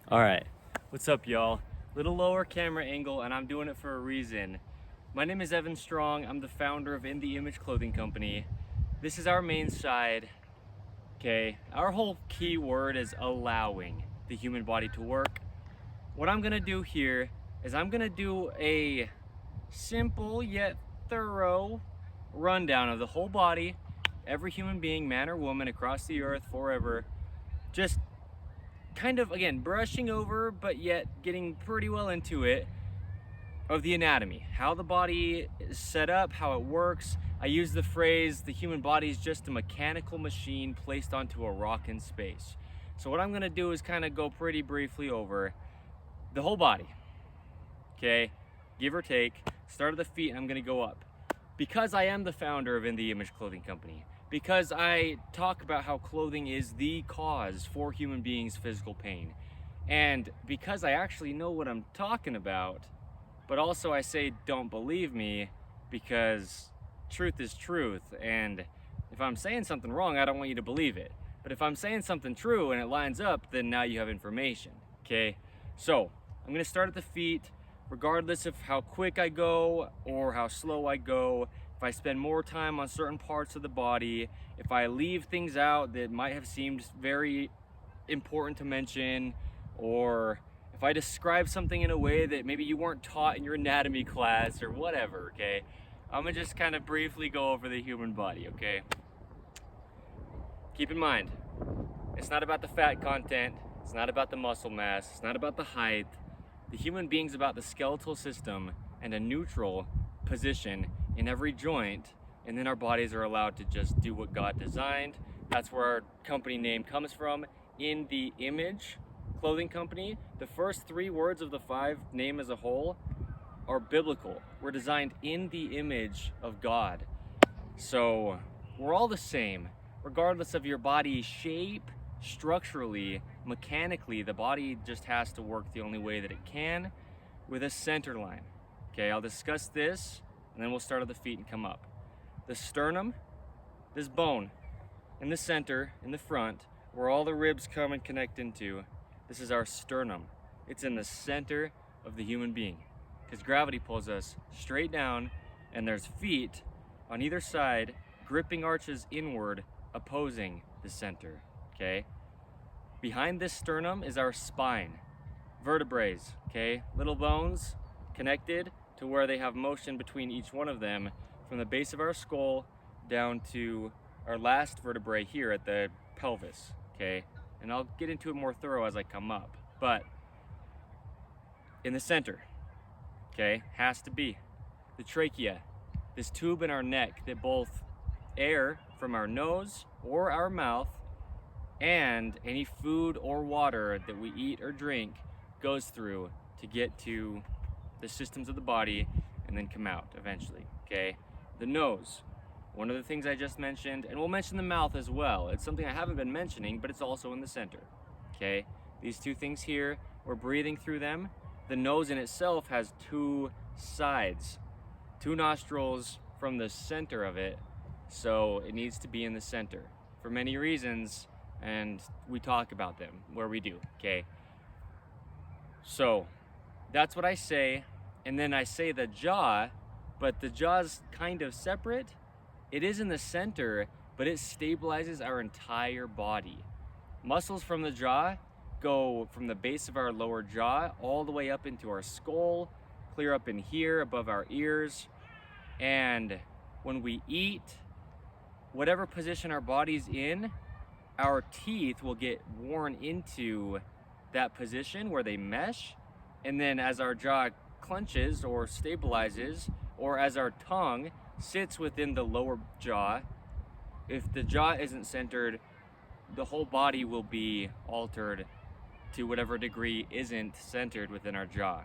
All right, what's up, y'all? Little lower camera angle, and I'm doing it for a reason. My name is Evan Strong. I'm the founder of InTheImageClothingCompany. This is our main side. Okay, our whole key word is allowing the human body to work. What I'm gonna do here is I'm gonna do a simple yet thorough rundown of the whole body, every human being, man or woman, across the earth, forever. Just kind of, again, brushing over, but yet getting pretty well into it, of the anatomy, how the body is set up, how it works. I use the phrase, the human body is just a mechanical machine placed onto a rock in space. So what I'm gonna do is kind of go pretty briefly over the whole body, okay? Give or take, start at the feet, and I'm gonna go up. Because I am the founder of In the Image Clothing Company, because I talk about how clothing is the cause for human beings' physical pain, and because I actually know what I'm talking about, but also I say don't believe me because truth is truth, and if I'm saying something wrong, I don't want you to believe it. But if I'm saying something true and it lines up, then now you have information, okay? So I'm gonna start at the feet, regardless of how quick I go or how slow I go. If I spend more time on certain parts of the body, if I leave things out that might have seemed very important to mention, or if I describe something in a way that maybe you weren't taught in your anatomy class or whatever, okay? I'm gonna just kind of briefly go over the human body, okay? Keep in mind, it's not about the fat content, it's not about the muscle mass, it's not about the height. The human being's about the skeletal system and a neutral position in every joint, and then our bodies are allowed to just do what God designed. That's where our company name comes from, In the Image Clothing Company. The first three words of the five name as a whole are biblical. We're designed in the image of God. So we're all the same, regardless of your body shape. Structurally, mechanically, the body just has to work the only way that it can, with a center line. Okay, I'll discuss this, and then we'll start at the feet and come up. The sternum, this bone in the center, in the front, where all the ribs come and connect into, this is our sternum. It's in the center of the human being, because gravity pulls us straight down, and there's feet on either side, gripping arches inward, opposing the center, okay? Behind this sternum is our spine, vertebrae, okay? Little bones connected to where they have motion between each one of them, from the base of our skull down to our last vertebrae here at the pelvis, okay? And I'll get into it more thorough as I come up, but in the center, okay, has to be the trachea, this tube in our neck that both air from our nose or our mouth and any food or water that we eat or drink goes through to get to the systems of the body and then come out eventually, okay? The nose, one of the things I just mentioned, and we'll mention the mouth as well. It's something I haven't been mentioning, but it's also in the center, okay? These two things here, we're breathing through them. The nose in itself has two sides, two nostrils from the center of it, so it needs to be in the center for many reasons, and we talk about them where we do, okay? So that's what I say, and then I say the jaw, but the jaw's kind of separate. It is in the center, but it stabilizes our entire body. Muscles from the jaw go from the base of our lower jaw all the way up into our skull, clear up in here above our ears, and when we eat, whatever position our body's in, our teeth will get worn into that position where they mesh, and then as our jaw clenches or stabilizes, or as our tongue sits within the lower jaw, if the jaw isn't centered, the whole body will be altered to whatever degree isn't centered within our jaw,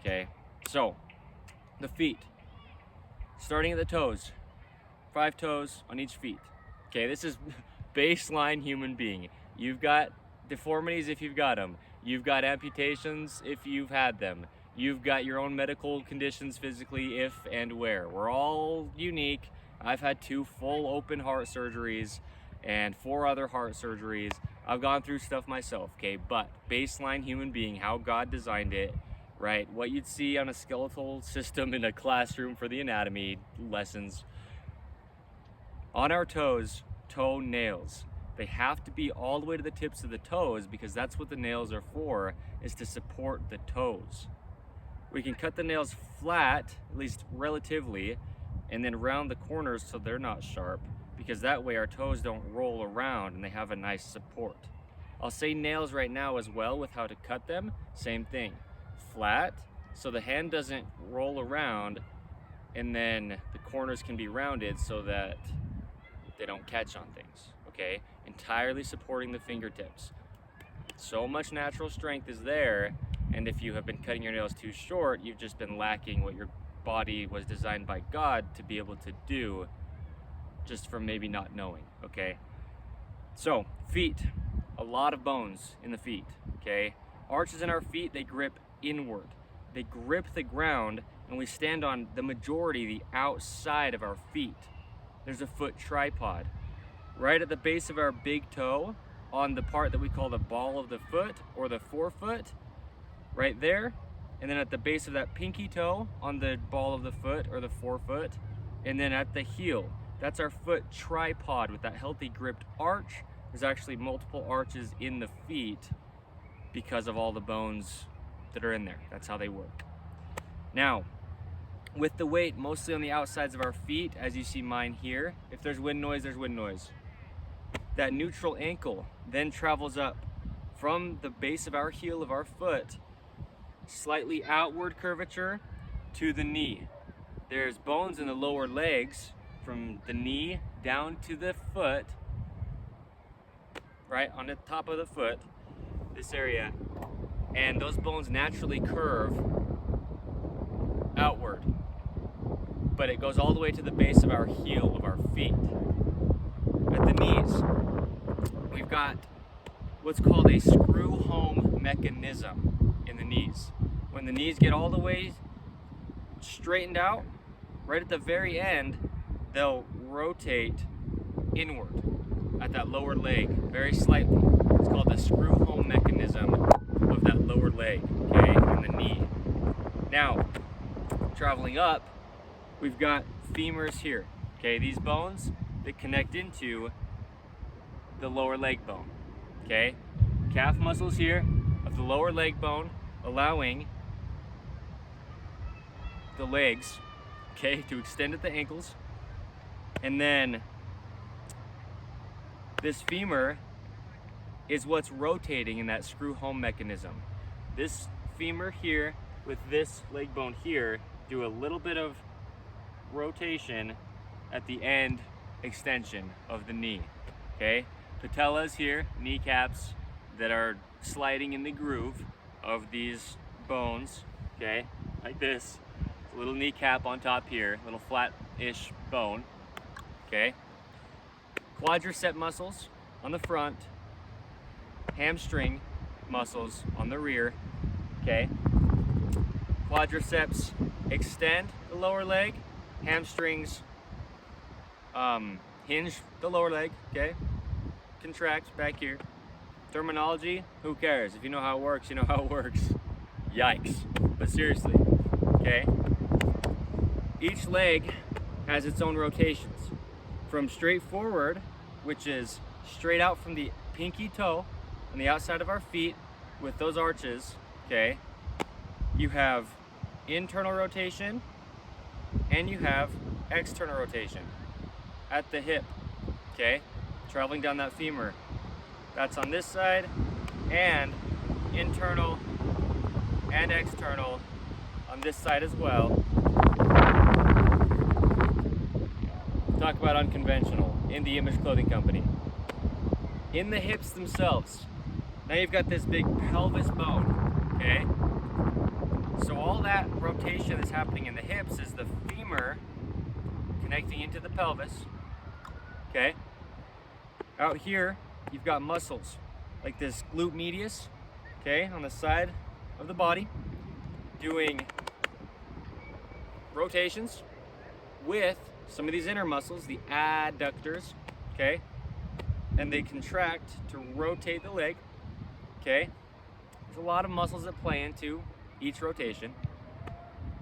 okay? So, the feet, starting at the toes, 5 toes on each feet, okay? This is baseline human being. You've got deformities if you've got them. You've got amputations if you've had them. You've got your own medical conditions physically if and where. We're all unique. I've had 2 full open heart surgeries and 4 other heart surgeries. I've gone through stuff myself, okay? But baseline human being, how God designed it, right? What you'd see on a skeletal system in a classroom for the anatomy lessons. On our toes, toe nails. They have to be all the way to the tips of the toes because that's what the nails are for, is to support the toes. We can cut the nails flat, at least relatively, and then round the corners so they're not sharp, because that way our toes don't roll around and they have a nice support. I'll say nails right now as well with how to cut them. Same thing. Flat, so the hand doesn't roll around, and then the corners can be rounded so that they don't catch on things, okay? Entirely supporting the fingertips. So much natural strength is there, and if you have been cutting your nails too short, you've just been lacking what your body was designed by God to be able to do, just from maybe not knowing, okay? So, feet, a lot of bones in the feet, okay? Arches in our feet, they grip inward. They grip the ground, and we stand on the majority, the outside of our feet. There's a foot tripod. Right at the base of our big toe, on the part that we call the ball of the foot, or the forefoot, right there, and then at the base of that pinky toe on the ball of the foot or the forefoot, and then at the heel. That's our foot tripod with that healthy gripped arch. There's actually multiple arches in the feet because of all the bones that are in there. That's how they work. Now, with the weight mostly on the outsides of our feet, as you see mine here, if there's wind noise, there's wind noise. That neutral ankle then travels up from the base of our heel of our foot, slightly outward curvature to the knee. There's bones in the lower legs from the knee down to the foot, right on the top of the foot, this area, and those bones naturally curve outward, but it goes all the way to the base of our heel of our feet. At the knees, we've got what's called a screw home mechanism in the knees. When the knees get all the way straightened out, right at the very end, they'll rotate inward at that lower leg very slightly. It's called the screw home mechanism of that lower leg, okay, in the knee. Now, traveling up, we've got femurs here, okay? These bones that connect into the lower leg bone, okay? Calf muscles here of the lower leg bone, allowing the legs, okay, to extend at the ankles. And then this femur is what's rotating in that screw home mechanism. This femur here with this leg bone here do a little bit of rotation at the end extension of the knee, okay? Patellas here, kneecaps that are sliding in the groove of these bones, okay? Like this, a little kneecap on top here, little flat-ish bone, okay? Quadricep muscles on the front, hamstring muscles on the rear, okay? Quadriceps extend the lower leg, hamstrings hinge the lower leg, okay? Contract back here. Terminology, who cares? If you know how it works, you know how it works. Yikes. But seriously, okay? Each leg has its own rotations. From straight forward, which is straight out from the pinky toe on the outside of our feet with those arches, okay? You have internal rotation and you have external rotation at the hip, okay? Traveling down that femur. That's on this side, and internal and external on this side as well. Talk about unconventional in the Image Clothing Company. In the hips themselves, now you've got this big pelvis bone, okay? So all that rotation that's happening in the hips is the femur connecting into the pelvis, okay? Out here, you've got muscles like this glute medius, okay, on the side of the body, doing rotations with some of these inner muscles, the adductors, okay? and they contract to rotate the leg, okay? There's a lot of muscles that play into each rotation.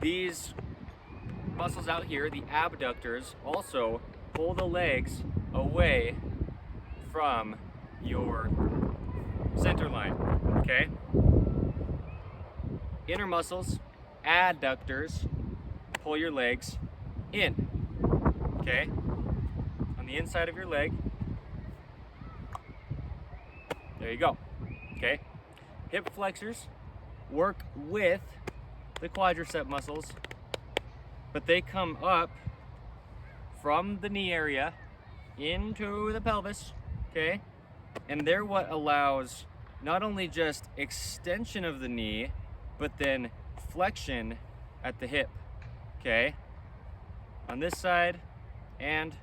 These muscles out here, the abductors, also pull the legs away from your center line, okay? Inner muscles, adductors, pull your legs in, okay? On the inside of your leg. There you go, okay? Hip flexors work with the quadricep muscles, but they come up from the knee area into the pelvis, okay? And they're what allows not only just extension of the knee, but then flexion at the hip, okay? On this side and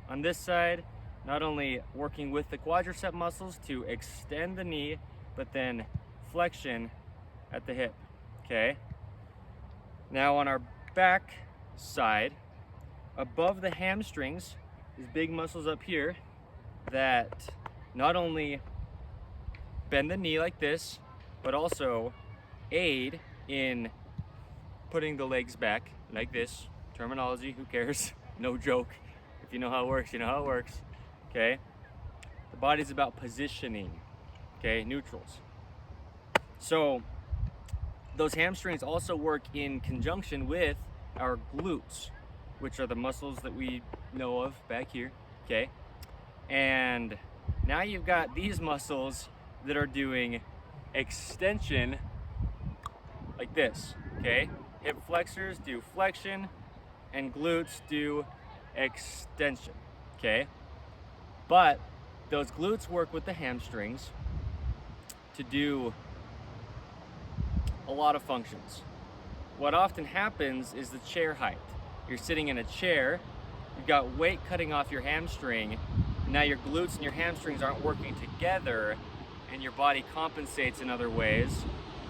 on this side, not only working with the quadricep muscles to extend the knee, but then flexion at the hip, okay? Now on our back side, above the hamstrings, these big muscles up here that not only bend the knee like this, but also aid in putting the legs back like this. Terminology, who cares? No joke. If you know how it works, you know how it works, okay? The body's about positioning, okay? Neutrals. So those hamstrings also work in conjunction with our glutes, which are the muscles that we know of back here, okay? And now you've got these muscles that are doing extension like this, okay? Hip flexors do flexion and glutes do extension, okay? But those glutes work with the hamstrings to do a lot of functions. What often happens is the chair height. You're sitting in a chair, you've got weight cutting off your hamstring, now your glutes and your hamstrings aren't working together, and your body compensates in other ways.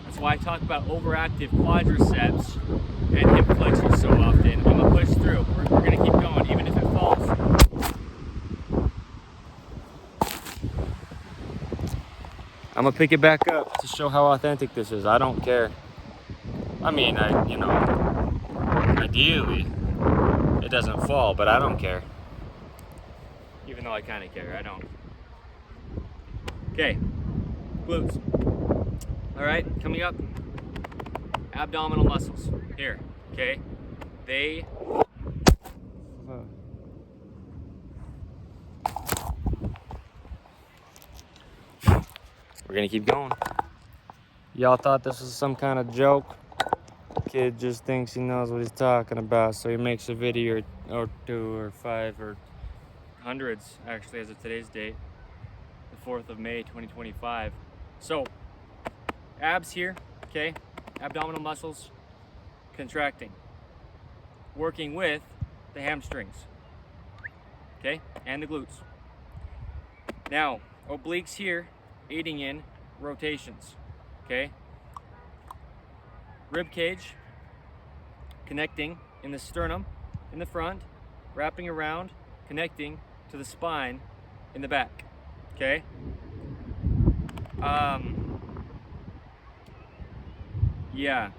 That's why I talk about overactive quadriceps and hip flexors so often. I'm gonna push through. We're gonna keep going, even if it falls. I'm gonna pick it back up to show how authentic this is. I don't care. I mean, ideally, it doesn't fall, but I don't care. Even though I kind of care, I don't. Okay, glutes. All right, coming up, abdominal muscles here, okay? We're gonna keep going. Y'all thought this was some kind of joke? Kid just thinks he knows what he's talking about, so he makes a video or two or five or hundreds, actually, as of today's date, the 4th of May, 2025. So, abs here, okay? Abdominal muscles contracting, working with the hamstrings, okay? And the glutes. Now, obliques here, aiding in rotations, okay? Rib cage connecting in the sternum in the front, wrapping around, connecting to the spine in the back, okay? Yeah,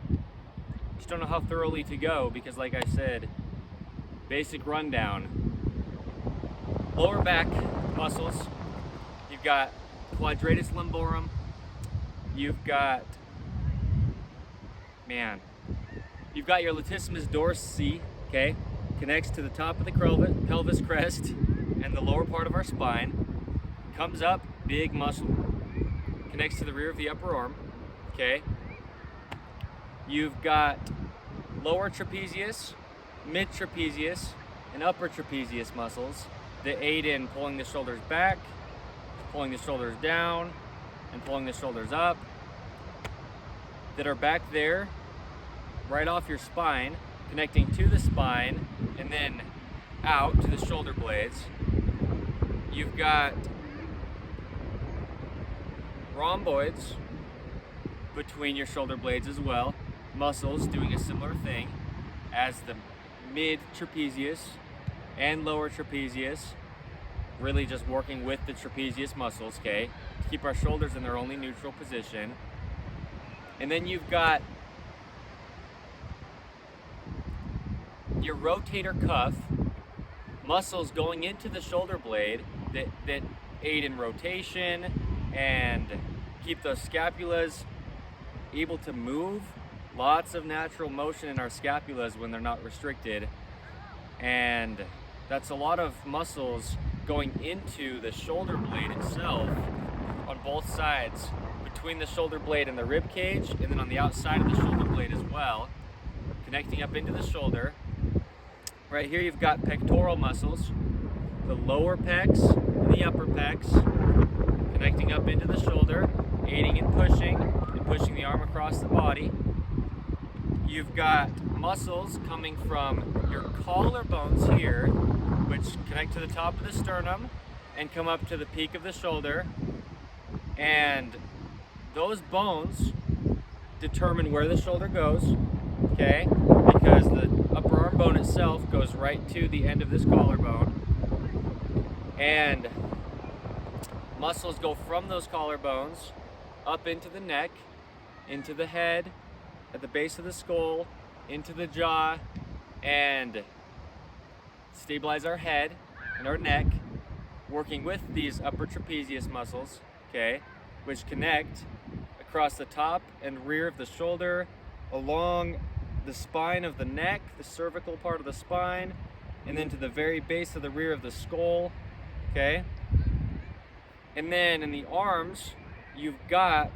just don't know how thoroughly to go because, like I said, basic rundown. Lower back muscles, you've got quadratus lumborum, you've got your latissimus dorsi, okay? Connects to the top of the pelvis crest and the lower part of our spine. Comes up, big muscle. Connects to the rear of the upper arm, okay? You've got lower trapezius, mid trapezius, and upper trapezius muscles that aid in pulling the shoulders back, pulling the shoulders down, and pulling the shoulders up, that are back there, right off your spine, connecting to the spine, and then out to the shoulder blades. You've got rhomboids between your shoulder blades as well, muscles doing a similar thing as the mid trapezius and lower trapezius. really just working with the trapezius muscles, okay, to keep our shoulders in their only neutral position. And then you've got your rotator cuff muscles going into the shoulder blade that aid in rotation and keep those scapulas able to move. Lots of natural motion in our scapulas when they're not restricted, and that's a lot of muscles going into the shoulder blade itself on both sides, between the shoulder blade and the rib cage, and then on the outside of the shoulder blade as well, connecting up into the shoulder. Right here you've got pectoral muscles, the lower pecs and the upper pecs, connecting up into the shoulder, aiding and pushing the arm across the body. You've got muscles coming from your collarbones here, which connect to the top of the sternum and come up to the peak of the shoulder. And those bones determine where the shoulder goes, okay? Because the upper arm bone itself goes right to the end of this collarbone. And muscles go from those collarbones up into the neck, into the head, at the base of the skull, into the jaw, and stabilize our head and our neck, working with these upper trapezius muscles, okay, which connect across the top and rear of the shoulder, along the spine of the neck, the cervical part of the spine, and then to the very base of the rear of the skull, okay? And then in the arms, you've got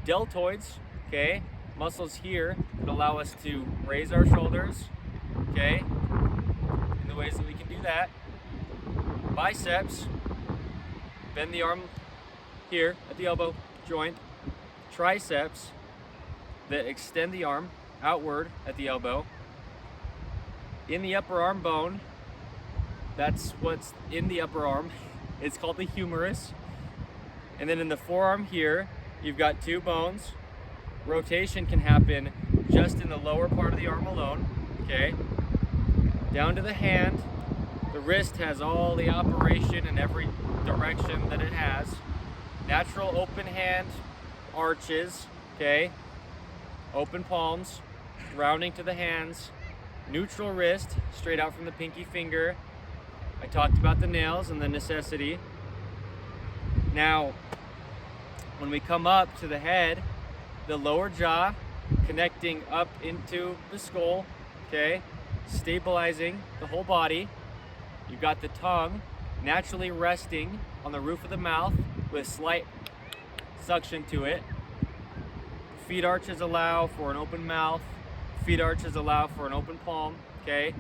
deltoids, okay? Muscles here that allow us to raise our shoulders, okay? In the ways that we can do that. Biceps, bend the arm here at the elbow joint. Triceps that extend the arm outward at the elbow. In the upper arm bone, that's what's in the upper arm. It's called the humerus. And then in the forearm here, you've got two bones. Rotation can happen just in the lower part of the arm alone, okay? Down to the hand. The wrist has all the operation in every direction that it has. Natural open hand arches, okay? Open palms, rounding to the hands. Neutral wrist, straight out from the pinky finger. I talked about the nails and the necessity. Now, when we come up to the head, the lower jaw connecting up into the skull, okay? Stabilizing the whole body. You've got the tongue naturally resting on the roof of the mouth with slight suction to it. Feet arches allow for an open mouth. Feet arches allow for an open palm, okay?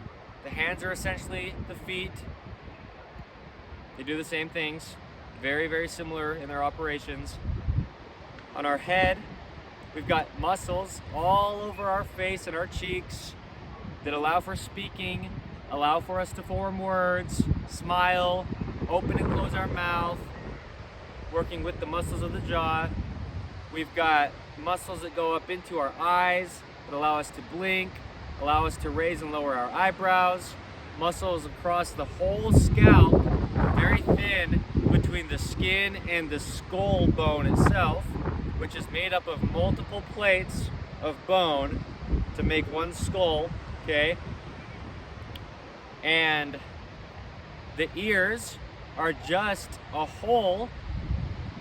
The hands are essentially the feet. They do the same things. Very, very similar in their operations. On our head, we've got muscles all over our face and our cheeks that allow for speaking, allow for us to form words, smile, open and close our mouth, working with the muscles of the jaw. We've got muscles that go up into our eyes that allow us to blink, allow us to raise and lower our eyebrows, muscles across the whole scalp, very thin between the skin and the skull bone itself, which is made up of multiple plates of bone to make one skull, okay? And the ears are just a hole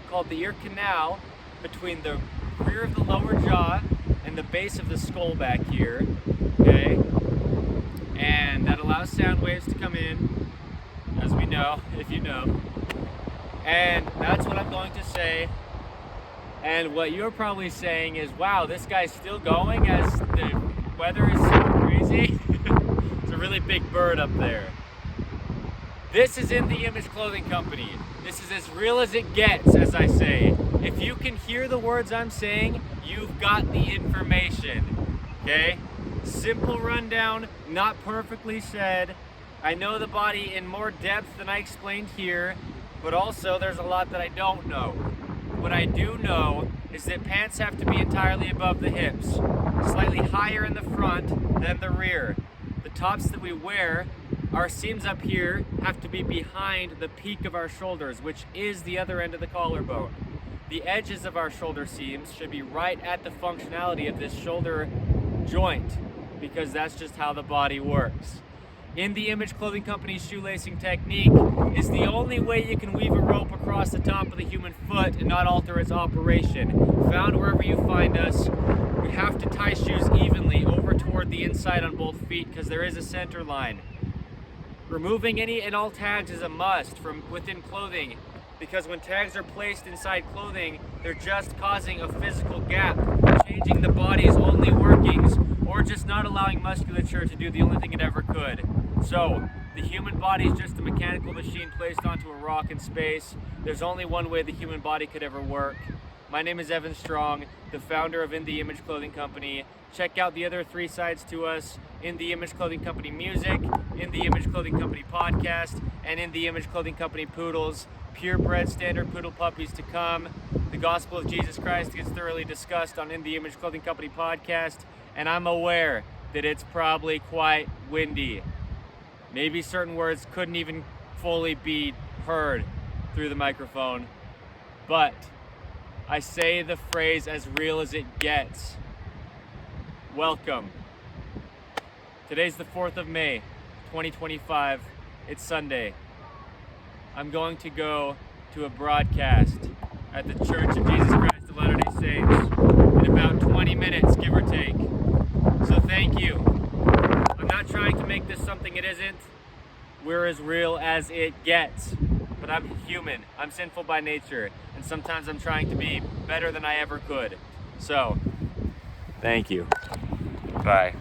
called the ear canal between the rear of the lower jaw and the base of the skull back here, okay? And that allows sound waves to come in, as we know, if you know. And that's what I'm going to say. And what you're probably saying is, wow, this guy's still going as the weather is so crazy. It's a really big bird up there. This is In The Image Clothing Company. This is as real as it gets, as I say. If you can hear the words I'm saying, you've got the information, okay? Simple rundown, not perfectly said. I know the body in more depth than I explained here, but also there's a lot that I don't know. What I do know is that pants have to be entirely above the hips, slightly higher in the front than the rear. The tops that we wear our seams up here have to be behind the peak of our shoulders, which is the other end of the collarbone. The edges of our shoulder seams should be right at the functionality of this shoulder joint, because that's just how the body works. In the Image Clothing Company's shoelacing technique is the only way you can weave a rope across the top of the human foot and not alter its operation. Found wherever you find us. We have to tie shoes evenly over toward the inside on both feet because there is a center line. Removing any and all tags is a must from within clothing, because when tags are placed inside clothing, they're just causing a physical gap, changing the body's only workings, or just not allowing musculature to do the only thing it ever could. So, the human body is just a mechanical machine placed onto a rock in space. There's only one way the human body could ever work. My name is Evan Strong, the founder of In the Image Clothing Company. Check out the other 3 sides to us: In the Image Clothing Company Music, In the Image Clothing Company Podcast, and In the Image Clothing Company Poodles. Purebred standard poodle puppies to come. The gospel of Jesus Christ gets thoroughly discussed on In the Image Clothing Company Podcast, and I'm aware that it's probably quite windy. Maybe certain words couldn't even fully be heard through the microphone, but I say the phrase as real as it gets. Welcome. Today's the 4th of May, 2025. It's Sunday. I'm going to go to a broadcast at the Church of Jesus Christ of Latter-day Saints in about 20 minutes, give or take. So thank you. I'm not trying to make this something it isn't. We're as real as it gets. But I'm human. I'm sinful by nature. And sometimes I'm trying to be better than I ever could. So, thank you. Bye.